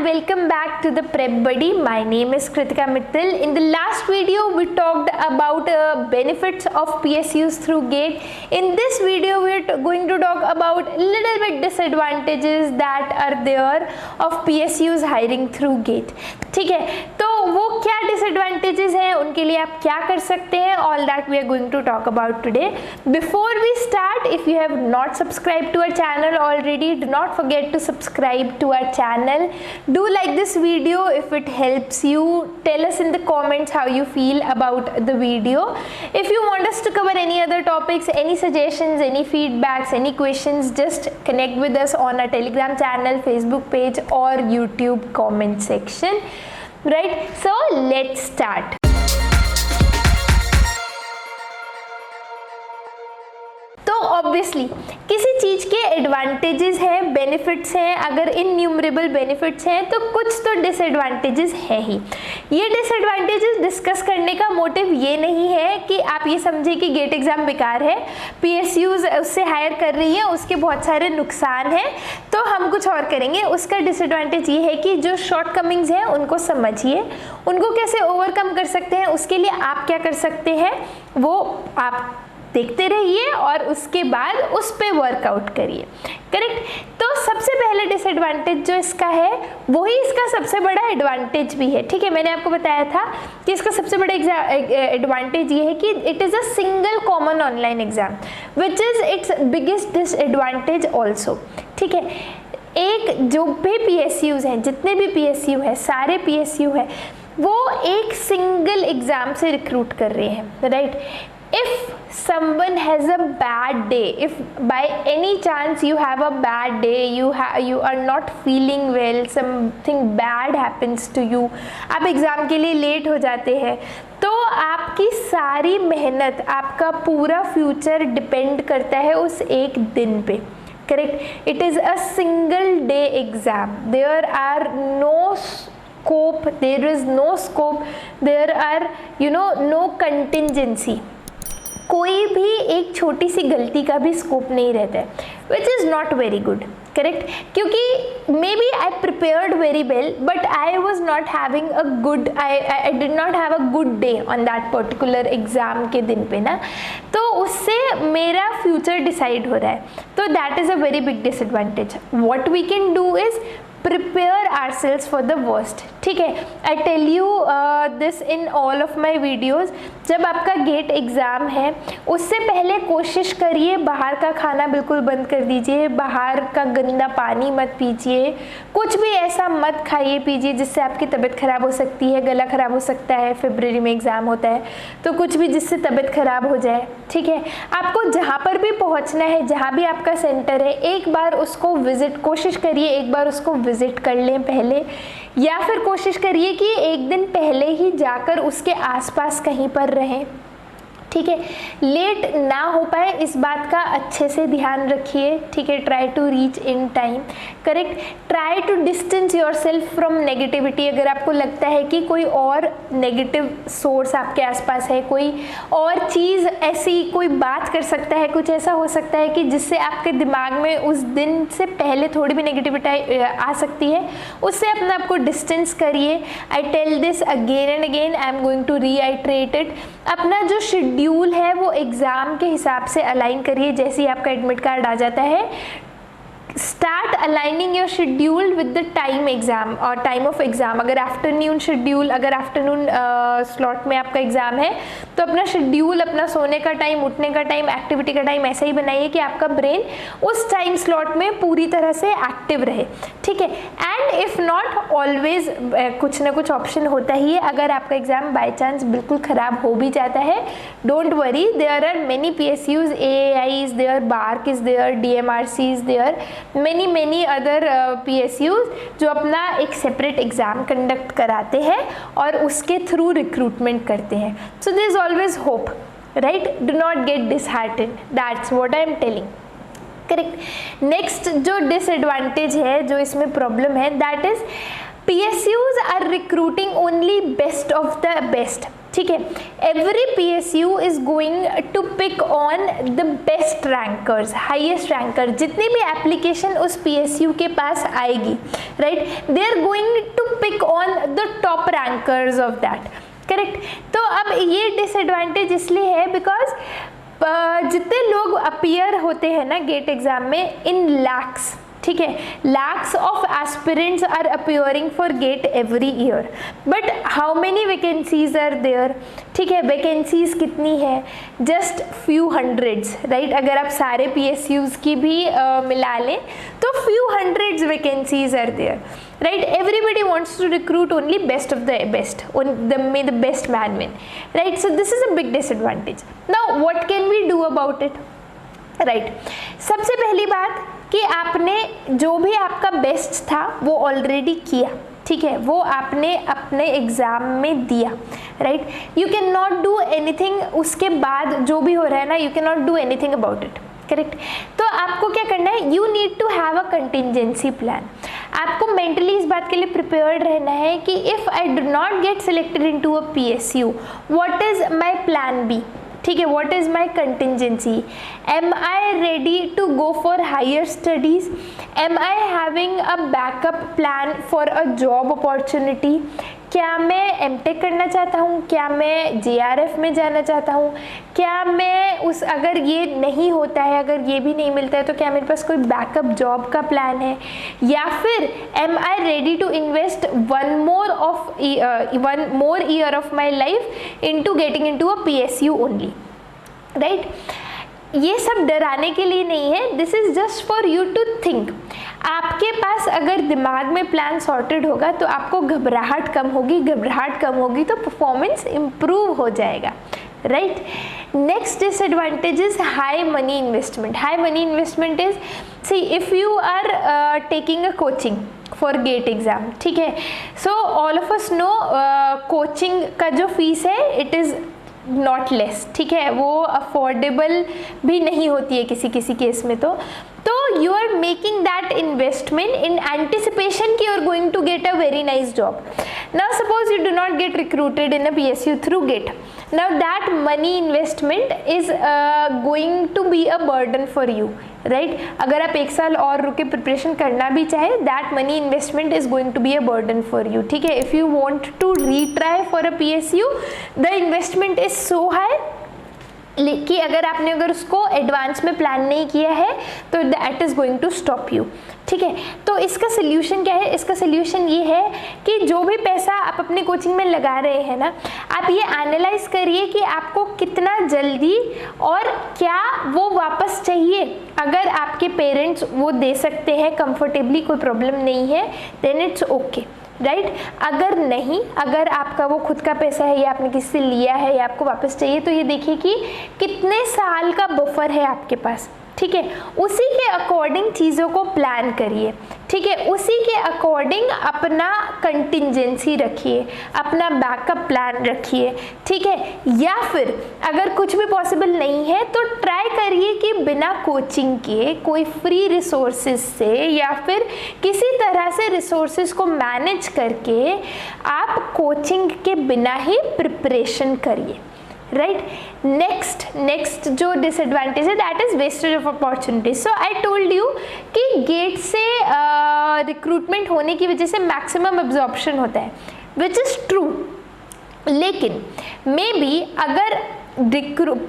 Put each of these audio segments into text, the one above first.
welcome back to the Prep Buddy. My name is Kritika Mittal. In the last video we talked about benefits of PSUs through GATE. In this video we are going to talk about little bit disadvantages that are there of PSUs hiring through GATE. ठीक है, तो वो क्या disadvantages हैं, उनके लिए आप क्या कर सकते हैं, all that we are going to talk about today. Before we start, if you have not subscribed to our channel already, do not forget to subscribe to our channel. Do like this video if it helps you. Tell us in the comments how you feel about the video. If you want us to cover any other topics, any suggestions, any feedbacks, any questions, just connect with us on our Telegram channel, Facebook page or YouTube comment section. Right, so let's start. तो obviously किसी चीज़ के advantages हैं, benefits हैं, अगर innumerable benefits हैं तो कुछ तो डिसएडवांटेजेस है ही. ये डिसएडवांटेजेस डिस्कस करने का मोटिव ये नहीं है कि आप ये समझे कि गेट एग्ज़ाम बेकार है, पीएसयूज उससे हायर कर रही है, उसके बहुत सारे नुकसान हैं तो हम कुछ और करेंगे. उसका डिसएडवांटेज ये है कि जो शॉर्टकमिंग्स हैं उनको समझिए, उनको कैसे ओवरकम कर सकते हैं, उसके लिए आप क्या कर सकते हैं वो आप देखते रहिए और उसके बाद उस पे वर्कआउट करिए. करेक्ट. तो सबसे पहले डिसएडवांटेज जो इसका है वही इसका सबसे बड़ा एडवांटेज भी है. ठीक है, मैंने आपको बताया था कि इसका सबसे बड़ा एडवांटेज ये है कि it is a single common online exam which is it's biggest disadvantage also. ठीक है, एक जो भी PSUs हैं, जितने भी PSU हैं, सारे PSU हैं, वो एक सिंगल एग्ज़ाम से रिक्रूट कर रहे हैं. Right. If someone has a bad day, if by any chance you have a bad day, you are not feeling well, something bad happens to you, आप एग्ज़ाम के लिए लेट हो जाते हैं, तो आपकी सारी मेहनत, आपका पूरा फ्यूचर डिपेंड करता है उस एक दिन पे. Correct. It is a single day exam. There are no scope, there is no scope, there are no contingency. कोई भी एक छोटी सी गलती का भी स्कोप नहीं रहता है, which is not very good. Correct. क्योंकि maybe I prepared very well but I was not having a good, I did not have a good day on that particular exam के दिन पे ना, तो उससे मेरा फ्यूचर डिसाइड हो रहा है. तो that is a very big disadvantage. What we can do is prepare ourselves for the worst. ठीक है, I tell you this in all of my videos. जब आपका गेट एग्ज़ाम है उससे पहले कोशिश करिए बाहर का खाना बिल्कुल बंद कर दीजिए, बाहर का गंदा पानी मत पीजिए, कुछ भी ऐसा मत खाइए पीजिए जिससे आपकी तबीयत ख़राब हो सकती है, गला ख़राब हो सकता है. फरवरी में एग्ज़ाम होता है तो कुछ भी जिससे तबीयत ख़राब हो जाए. ठीक है, आपको जहाँ पर भी पहुँचना है, जहाँ भी आपका सेंटर है, एक बार उसको विज़िट, कोशिश करिए एक बार उसको विज़िट कर लें पहले, या फिर कोशिश करिए कि एक दिन पहले ही जाकर उसके आसपास कहीं पर रहें. ठीक है, लेट ना हो पाए इस बात का अच्छे से ध्यान रखिए. ठीक है, try to reach in time. Correct. Try to distance yourself from negativity. अगर आपको लगता है कि कोई और नेगेटिव सोर्स आपके आसपास है, कोई और चीज़ ऐसी कोई बात कर सकता है, कुछ ऐसा हो सकता है कि जिससे आपके दिमाग में उस दिन से पहले थोड़ी भी नेगेटिविटी आ सकती है, उससे अपने आप को डिस्टेंस करिए. I tell this again and again, I am going to reiterate it. अपना जो शेड्यूल है वो एग्ज़ाम के हिसाब से अलाइन करिए. जैसे ही आपका एडमिट कार्ड आ जाता है, start aligning your schedule with the time exam और टाइम ऑफ एग्ज़ाम. अगर आफ्टरनून शेड्यूल, अगर आफ्टरनून स्लॉट में आपका एग्ज़ाम है तो अपना शेड्यूल, अपना सोने का टाइम, उठने का टाइम, एक्टिविटी का टाइम ऐसा ही बनाइए कि आपका ब्रेन उस टाइम स्लॉट में पूरी तरह से एक्टिव रहे. ठीक है. एंड इफ़ नॉट, ऑलवेज कुछ ना कुछ ऑप्शन होता ही है. अगर आपका एग्ज़ाम बाई चांस बिल्कुल ख़राब हो भी जाता है, don't worry, there are many PSUs, AAIs, there BARC is there, DMRCs there, many other PSUs जो अपना एक सेपरेट एग्ज़ाम कंडक्ट कराते हैं और उसके थ्रू रिक्रूटमेंट करते हैं. So there is always hope. Right. Do not get disheartened. That's what I am telling. Correct. Next जो डिसएडवांटेज है, जो इसमें प्रॉब्लम है, that is PSUs are recruiting only best of the best. ठीक है, every PSU is going to pick on the best rankers, highest ranker, जितनी भी application उस PSU के पास आएगी, right, they are going to pick on the top rankers of that, correct. तो अब ये डिसएडवांटेज इसलिए है बिकॉज जितने लोग अपीयर होते हैं ना गेट एग्जाम में इन लैक्स, ठीक है, lakhs of aspirants are appearing for GATE every year, but how many vacancies are there, ठीक है, वैकेंसीज कितनी है, जस्ट फ्यू हंड्रेड्स, राइट, अगर आप सारे PSUs की भी मिला लें तो few hundreds vacancies are there, right, everybody wants to recruit only best of the best, may the best man win, right, so this is a big disadvantage. Now what can we do about it, right, सबसे पहली बात कि आपने जो भी आपका best था वो ऑलरेडी किया, ठीक है, वो आपने अपने एग्जाम में दिया, right, you can not do anything, उसके बाद जो भी हो रहा है ना, you can not do anything about it, correct. तो आपको क्या करना है, you need to have a contingency plan, आपको मेंटली इस बात के लिए प्रिपेयर्ड रहना है कि if I do not get selected into a PSU, what is my plan B, ठीक है, what is my contingency, am I ready to go for higher studies, am I having a backup plan for a job opportunity, क्या मैं MTech करना चाहता हूँ, क्या मैं JRF में जाना चाहता हूँ, क्या मैं उस, अगर ये नहीं होता है, अगर ये भी नहीं मिलता है तो क्या मेरे पास कोई बैकअप जॉब का प्लान है, या फिर am I ready to invest one more year of my life into getting into a PSU only, right. ये सब डराने के लिए नहीं है, this is just for you to think. आपके पास अगर दिमाग में प्लान सॉर्टेड होगा तो आपको घबराहट कम होगी, घबराहट कम होगी तो परफॉर्मेंस इम्प्रूव हो जाएगा, right. Next disadvantage is high money investment. High money investment is, see if you are taking a coaching for GATE exam, ठीक है, so all of us know coaching का जो फीस है इट इज़ नॉट लेस, ठीक है, वो affordable भी नहीं होती है किसी किसी केस में। तो you are making that investment in anticipation कि you are going to get a very nice job. Now suppose you do not get recruited in a PSU through GATE, now that money investment is going to be a burden for you, right. अगर आप एक साल और रुके preparation करना भी चाहे, that money investment is going to be a burden for you, ठीक है। If you want to retry for a PSU, the investment is so high कि अगर उसको एडवांस में प्लान नहीं किया है तो that is going to stop you, ठीक है। तो इसका सोल्यूशन क्या है, इसका सोल्यूशन ये है कि जो भी पैसा आप अपनी कोचिंग में लगा रहे हैं ना, आप ये एनालाइज करिए कि आपको कितना जल्दी और क्या वो वापस चाहिए। अगर आपके पेरेंट्स वो दे सकते हैं कंफर्टेबली, कोई प्रॉब्लम नहीं है, देन इट्स ओके, राइट। अगर नहीं, अगर आपका वो खुद का पैसा है या आपने किसी से लिया है या आपको वापस चाहिए, तो ये देखिए कि कितने साल का बफर है आपके पास, ठीक है, उसी के अकॉर्डिंग चीज़ों को प्लान करिए, ठीक है, उसी के अकॉर्डिंग अपना कंटिजेंसी रखिए, अपना बैकअप प्लान रखिए, ठीक है। या फिर अगर कुछ भी पॉसिबल नहीं है तो ट्राई करिए कि बिना कोचिंग के कोई फ्री रिसोर्सेज से या फिर किसी तरह से रिसोर्सेज को मैनेज करके आप कोचिंग के बिना ही प्रिपरेशन करिए, राइट। नेक्स्ट जो डिसएडवांटेज है that is wastage of opportunities. So I told you कि गेट से रिक्रूटमेंट होने की वजह से मैक्सिमम एब्जॉर्प्शन होता है, विच इज ट्रू, लेकिन मे बी अगर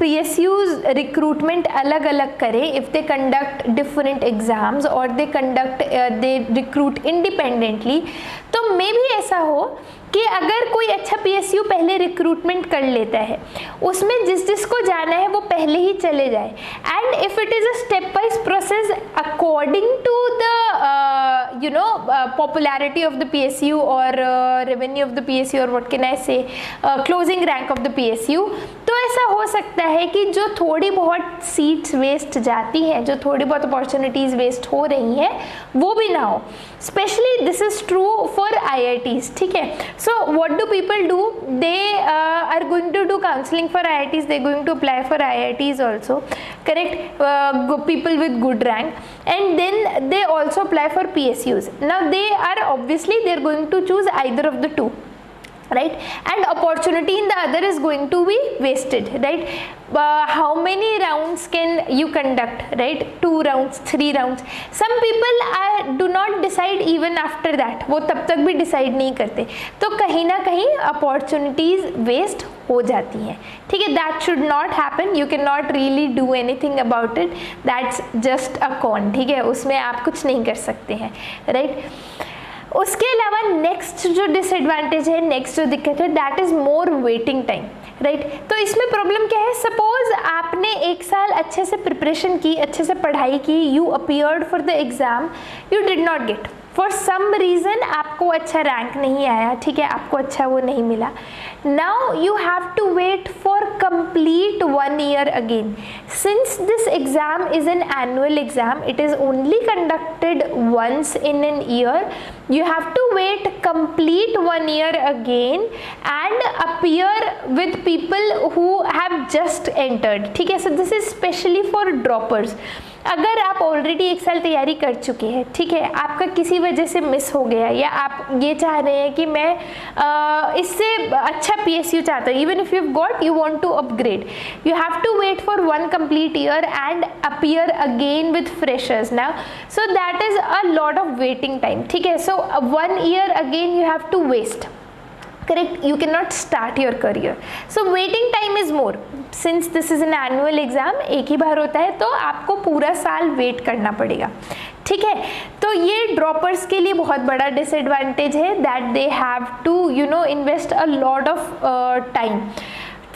PSUs रिक्रूटमेंट अलग अलग करें, if they conduct different exams और दे रिक्रूट इंडिपेंडेंटली, तो मे भी ऐसा हो कि अगर कोई अच्छा PSU पहले रिक्रूटमेंट कर लेता है, उसमें जिसको जाना है वो पहले ही चले जाए, and if it is a step wise process according to the popularity of the PSU or revenue of the PSU or what can I say, closing rank of the PSU, तो ऐसा हो सकता है कि जो थोड़ी बहुत सीट्स वेस्ट जाती हैं, जो थोड़ी बहुत अपॉर्चुनिटीज़ वेस्ट हो रही हैं, वो भी ना हो। Specially this is true for IITs, ठीक है। So what do people do, they are going to do counselling for IITs, they going to apply for IITs also, correct, people with good rank, and then they also apply for PSUs. Now they are obviously they are going to choose either of the two, right? And opportunity in the other is going to be wasted, right? How many rounds can you conduct, right? 2 rounds, 3 rounds. Some people do not decide even after that, वो तब तक भी decide नहीं करते, तो कहीं ना कहीं opportunities waste हो जाती हैं, ठीक है? That should not happen. You cannot really do anything about it. That's just a con, ठीक है? उसमें आप कुछ नहीं कर सकते हैं, right? उसके अलावा नेक्स्ट जो डिसएडवांटेज है, नेक्स्ट जो दिक्कत है, that is more waiting time, right? तो इसमें प्रॉब्लम क्या है? सपोज आपने 1 साल अच्छे से प्रिपरेशन की, अच्छे से पढ़ाई की, you appeared for the exam, you did not get, for some reason आपको अच्छा रैंक नहीं आया, ठीक है, आपको अच्छा वो नहीं मिला. Now you have to wait for complete 1 year again. Since this exam is an annual exam, it is only conducted once in an year, you have to wait complete 1 year again and appear with people who have just entered, ठीक है? So this is specially for droppers. अगर आप already 1 साल तैयारी कर चुके हैं, ठीक है, आपका किसी वजह से मिस हो गया, या आप ये चाह रहे हैं कि मैं इससे अच्छा PSU चाहता हूँ, even if you got, you want to upgrade, you have to wait for 1 complete year and appear again with freshers now, so that is a lot of waiting time, ठीक है? So 1 year again you have to waste, correct? You cannot start your career, so waiting time is more. Since this is an annual exam, एक ही बार होता है, तो आपको पूरा साल wait करना पड़ेगा, ठीक है? तो ये ड्रॉपर्स के लिए बहुत बड़ा डिसएडवांटेज है, that they have to you know invest a lot of time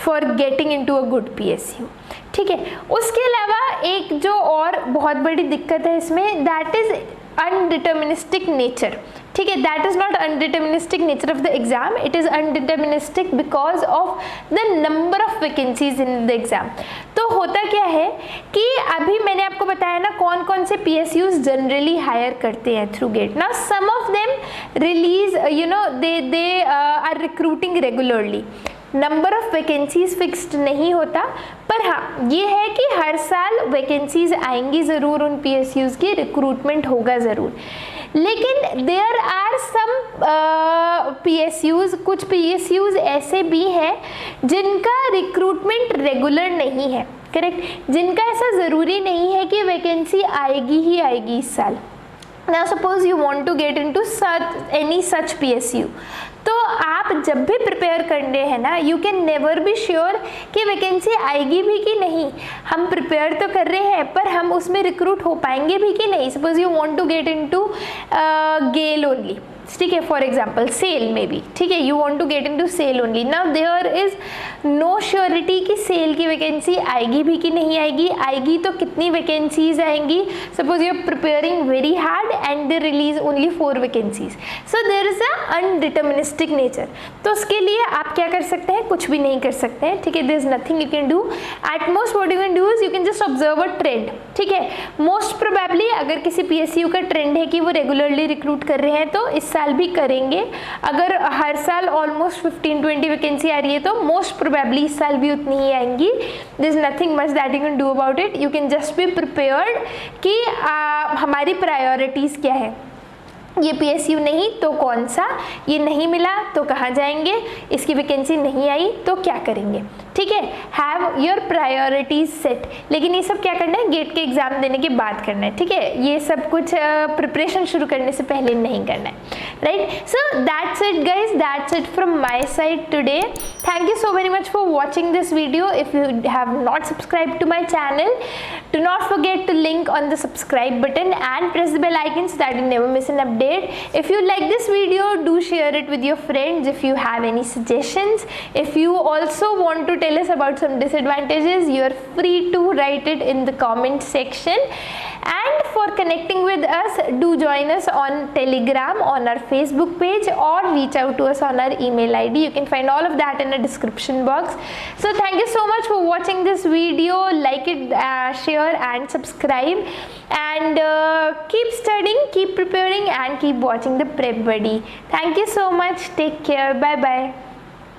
for getting into a good PSU, ठीक है? उसके अलावा एक जो और बहुत बड़ी दिक्कत है इसमें, दैट इज अनडिटर्मिनिस्टिक नेचर, ठीक है? That is not undeterministic nature of the exam, it is undeterministic because of the number of vacancies in the exam. तो होता क्या है कि अभी मैंने आपको बताया ना कौन कौन से PSUs जनरली हायर करते हैं through GATE. Now some of them release, you know, they are recruiting regularly. Number of vacancies fixed नहीं होता, पर हाँ ये है कि हर साल वैकेंसीज आएंगी ज़रूर उन PSUs की, रिक्रूटमेंट होगा ज़रूर. लेकिन देयर आर सम PSUs, कुछ PSUs ऐसे भी हैं जिनका रिक्रूटमेंट रेगुलर नहीं है, करेक्ट? जिनका ऐसा ज़रूरी नहीं है कि वैकेंसी आएगी ही आएगी इस साल. Now suppose you want to get into any such PSU, तो आप जब भी प्रिपेयर करने हैं ना, you can never be sure कि वैकेंसी आएगी भी कि नहीं. हम प्रिपेयर तो कर रहे हैं, पर हम उसमें रिक्रूट हो पाएंगे भी कि नहीं. Suppose you want to get into GAIL only, ठीक है, फॉर एग्जाम्पल सेल में भी, ठीक है, you want to get into SAIL only. Now there is no surety कि सेल की वैकेंसी आएगी भी कि नहीं आएगी, आएगी तो कितनी वैकेंसीज आएंगी. Suppose you are preparing very hard and they release only 4 vacancies, so there is a undeterministic nature. तो उसके लिए आप क्या कर सकते हैं? कुछ भी नहीं कर सकते हैं, ठीक है? There is nothing you can do. At most what you can do is you can just observe a trend, ठीक है? मोस्ट प्रोबेबली अगर किसी PSU का ट्रेंड है कि वो रेगुलरली रिक्रूट कर रहे हैं, तो इस साल भी करेंगे. अगर हर साल ऑलमोस्ट 15-20 वैकेंसी आ रही है, तो मोस्ट प्रोबेबली इस साल भी उतनी ही आएंगी. There is nothing much that you can do about it. You can just be prepared कि हमारी प्रायोरिटीज़ क्या है. ये PSU नहीं तो कौन सा, ये नहीं मिला तो कहाँ जाएंगे, इसकी वैकेंसी नहीं आई तो क्या करेंगे, ठीक है? Have your priorities set. लेकिन ये सब क्या करना है? गेट के एग्जाम देने के बाद करना है, ठीक है? ये सब कुछ प्रिपरेशन शुरू करने से पहले नहीं करना है, right? So that's it guys, that's it from my side today. Thank you so very much for watching this video. If you have not subscribed to my channel, do not forget to link on the subscribe button and press the bell icon so that you never miss an update. If you like this video, do share it with your friends. If you have any suggestions, if you also want to tell us about some disadvantages, you are free to write it in the comment section. And for connecting with us, do join us on Telegram, on our Facebook page, or reach out to us on our email ID. You can find all of that in the description box. So thank you so much for watching this video. Like it, share and subscribe, and keep studying, keep preparing, and keep watching the Prep Buddy. Thank you so much. Take care. Bye bye.